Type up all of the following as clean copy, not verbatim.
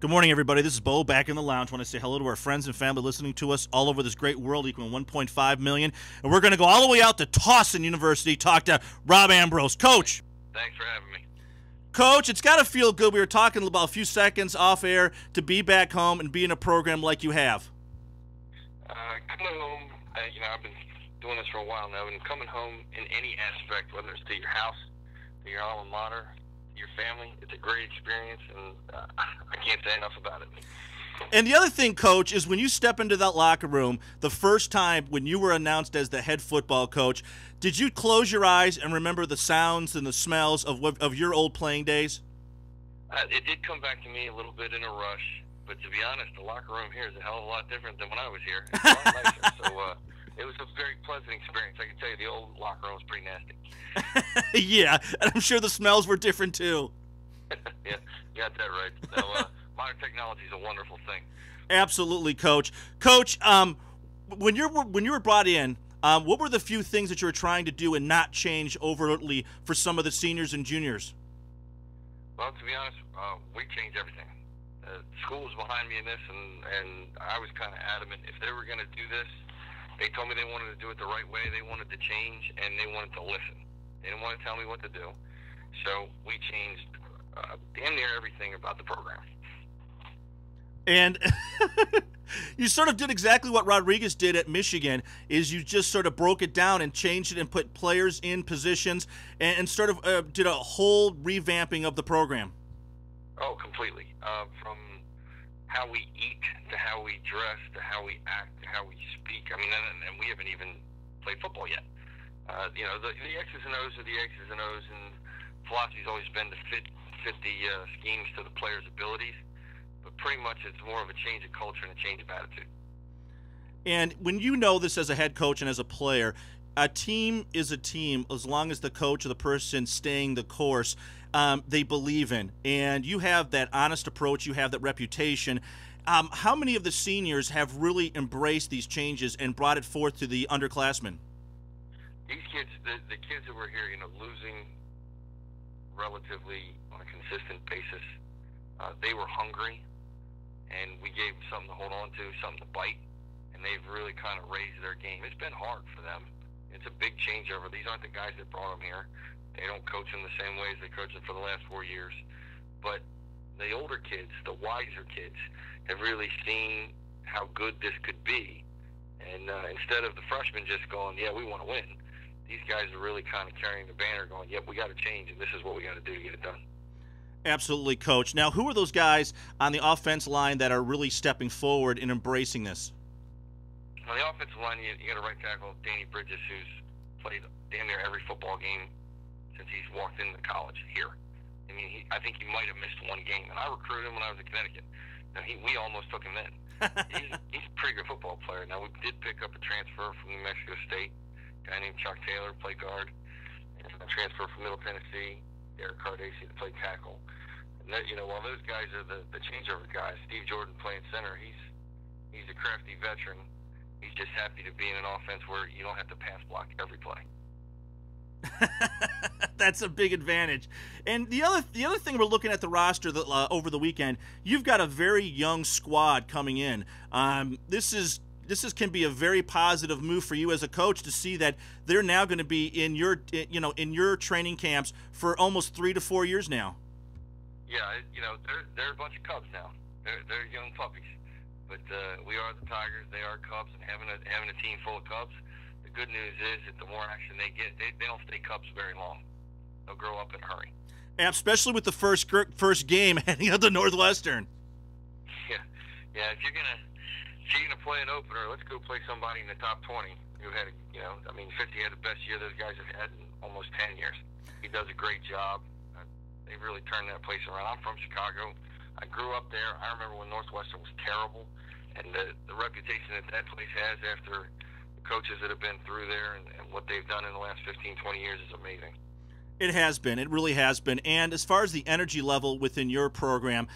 Good morning, everybody. This is Bo back in the lounge. I want to say hello to our friends and family listening to us all over this great world, equaling 1.5 million. And we're going to go all the way out to Towson University, talk to Rob Ambrose. Coach. Thanks for having me. Coach, it's got to feel good. We were talking about a few seconds off air to be back home and be in a program like you have. Coming home, I've been doing this for a while now, and coming home in any aspect, whether it's to your house, to your alma mater, your family, it's a great experience, and I can't say enough about it. And the other thing, Coach, is when you step into that locker room the first time when you were announced as the head football coach, did you close your eyes and remember the sounds and the smells of your old playing days? It did come back to me a little bit in a rush, but to be honest, the locker room here is a hell of a lot different than when I was here. It's a lot nicer, so it was a very pleasant experience. I can tell you the old locker room was pretty nasty. Yeah, and I'm sure the smells were different too. Yeah, you got that right. So, modern technology is a wonderful thing. Absolutely, Coach. Coach, when you were brought in, what were the few things that you were trying to do and not change overtly for some of the seniors and juniors? Well, to be honest, we changed everything. School was behind me in this, and I was kind of adamant. If they were going to do this, they told me they wanted to do it the right way. They wanted to change, and they wanted to listen. They didn't want to tell me what to do. So we changed damn near everything about the program. And you sort of did exactly what Rodriguez did at Michigan, is you just sort of broke it down and changed it and put players in positions and sort of did a whole revamping of the program. Oh, completely. From how we eat to how we dress to how we act to how we speak. I mean, and we haven't even played football yet. The X's and O's are the X's and O's, and philosophy's always been to fit the schemes to the players' abilities. But pretty much it's more of a change of culture and a change of attitude. And when you know this as a head coach and as a player, a team is a team as long as the coach or the person staying the course they believe in. And you have that honest approach. You have that reputation. How many of the seniors have really embraced these changes and brought it forth to the underclassmen? These kids, the kids that were here, losing relatively on a consistent basis, they were hungry, and we gave them something to hold on to, something to bite, and they've really kind of raised their game. It's been hard for them. It's a big changeover. These aren't the guys that brought them here. They don't coach them the same way as they coached them for the last 4 years. But the older kids, the wiser kids, have really seen how good this could be. And instead of the freshmen just going, yeah, we want to win, these guys are really kind of carrying the banner going, yep, we got to change, and this is what we got to do to get it done. Absolutely, Coach. Now, who are those guys on the offense line that are really stepping forward and embracing this? On the offensive line, you got a right tackle, Danny Bridges, who's played damn near every football game since he's walked into college here. I mean, I think he might have missed one game, and I recruited him when I was in Connecticut. Now, we almost took him in. He's a pretty good football player. Now, we did pick up a transfer from New Mexico State, a guy named Chuck Taylor, played guard, and a transfer from Middle Tennessee, Derek Cardacci, to play tackle. And that, while those guys are the changeover guys, Steve Jordan playing center, he's a crafty veteran. He's just happy to be in an offense where you don't have to pass block every play. That's a big advantage. And the other thing, we're looking at the roster over the weekend. You've got a very young squad coming in. This can be a very positive move for you as a coach to see that they're now going to be in your training camps for almost 3 to 4 years now. Yeah, they're a bunch of Cubs now. They're young puppies, but we are the Tigers. They are Cubs, and having a team full of Cubs. The good news is that the more action they get, they don't stay Cubs very long. They'll grow up in a hurry. And especially with the first game heading up to Northwestern. Yeah. If you're gonna play an opener, let's go play somebody in the top 20 who had 50 had the best year those guys have had in almost 10 years. He does a great job. They really turned that place around. I'm from Chicago. I grew up there. I remember when Northwestern was terrible, and the reputation that place has after the coaches that have been through there and what they've done in the last 15, 20 years is amazing. It has been. It really has been. And as far as the energy level within your program,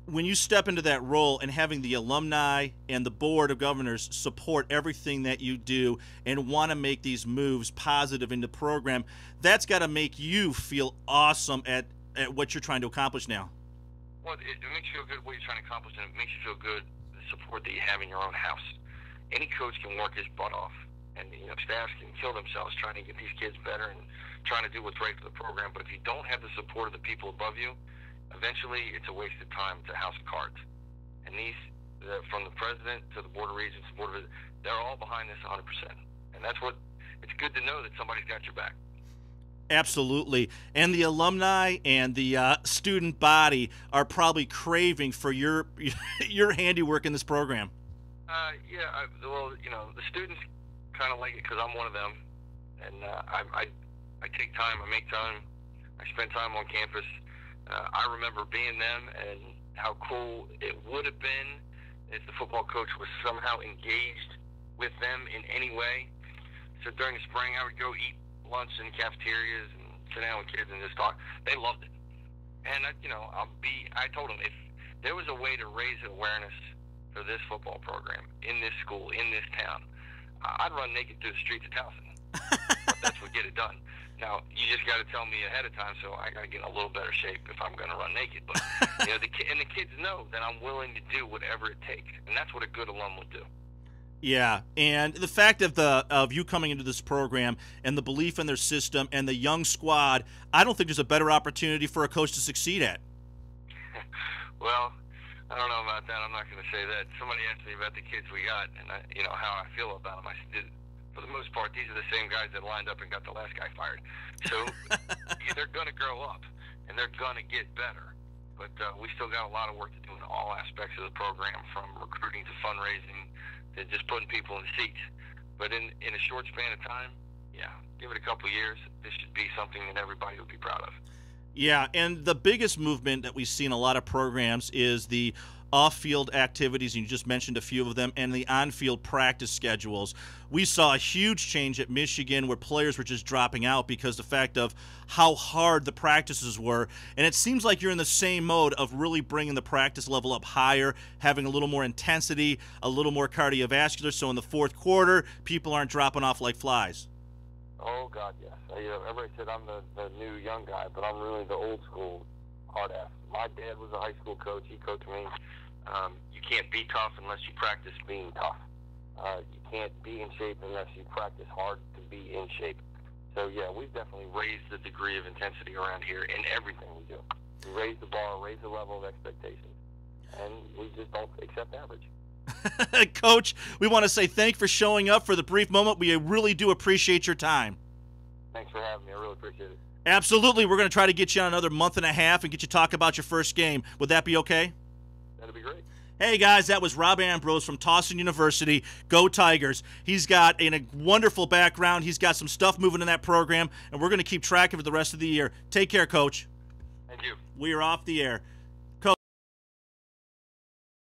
when you step into that role and having the alumni and the board of governors support everything that you do and want to make these moves positive in the program, that's got to make you feel awesome at what you're trying to accomplish now. Well, it makes you feel good what you're trying to accomplish, and it makes you feel good the support that you have in your own house. Any coach can work his butt off, and staffs can kill themselves trying to get these kids better and trying to do what's right for the program. But if you don't have the support of the people above you, eventually it's a waste of time to house cards. And these, from the president to the board of regents, they're all behind this 100%. And that's what it's good to know that somebody's got your back. Absolutely. And the alumni and the student body are probably craving for your your handiwork in this program. The students kind of like it because I'm one of them. And I take time, I make time, I spend time on campus. I remember being them and how cool it would have been if the football coach was somehow engaged with them in any way. So during the spring, I would go eat lunch in cafeterias and sit down with kids and just talk. They loved it. And, I told them if there was a way to raise awareness for this football program in this school, in this town, I'd run naked through the streets of Towson. But that's what get it done. Now, you just got to tell me ahead of time, so I got to get in a little better shape if I'm going to run naked. But, the kids know that I'm willing to do whatever it takes. And that's what a good alum would do. Yeah, and the fact of you coming into this program and the belief in their system and the young squad, I don't think there's a better opportunity for a coach to succeed at. Well, I don't know about that. I'm not going to say that. Somebody asked me about the kids we got and how I feel about them. I said, for the most part, these are the same guys that lined up and got the last guy fired. So they're going to grow up and they're going to get better. But we still got a lot of work to do in all aspects of the program, from recruiting to fundraising, to just putting people in seats. But in a short span of time, give it a couple of years, this should be something that everybody will be proud of. Yeah, and the biggest movement that we see in a lot of programs is the off-field activities, and you just mentioned a few of them, and the on-field practice schedules. We saw a huge change at Michigan where players were just dropping out because the fact of how hard the practices were. And it seems like you're in the same mode of really bringing the practice level up higher, having a little more intensity, a little more cardiovascular, so in the fourth quarter, people aren't dropping off like flies. Oh, God, yes. Everybody said I'm the new young guy, but I'm really the old school hard ass. My dad was a high school coach. He coached me. You can't be tough unless you practice being tough. You can't be in shape unless you practice hard to be in shape. So, we've definitely raised the degree of intensity around here in everything we do. We raise the bar, raise the level of expectations, and we just don't accept average. Coach, we want to say thank you for showing up for the brief moment. We really do appreciate your time. Thanks for having me. I really appreciate it. Absolutely. We're going to try to get you on another month and a half and get you to talk about your first game. Would that be okay? That'd be great. Hey, guys, that was Rob Ambrose from Towson University. Go Tigers. He's got a wonderful background. He's got some stuff moving in that program, and we're going to keep track of it the rest of the year. Take care, Coach. Thank you. We are off the air.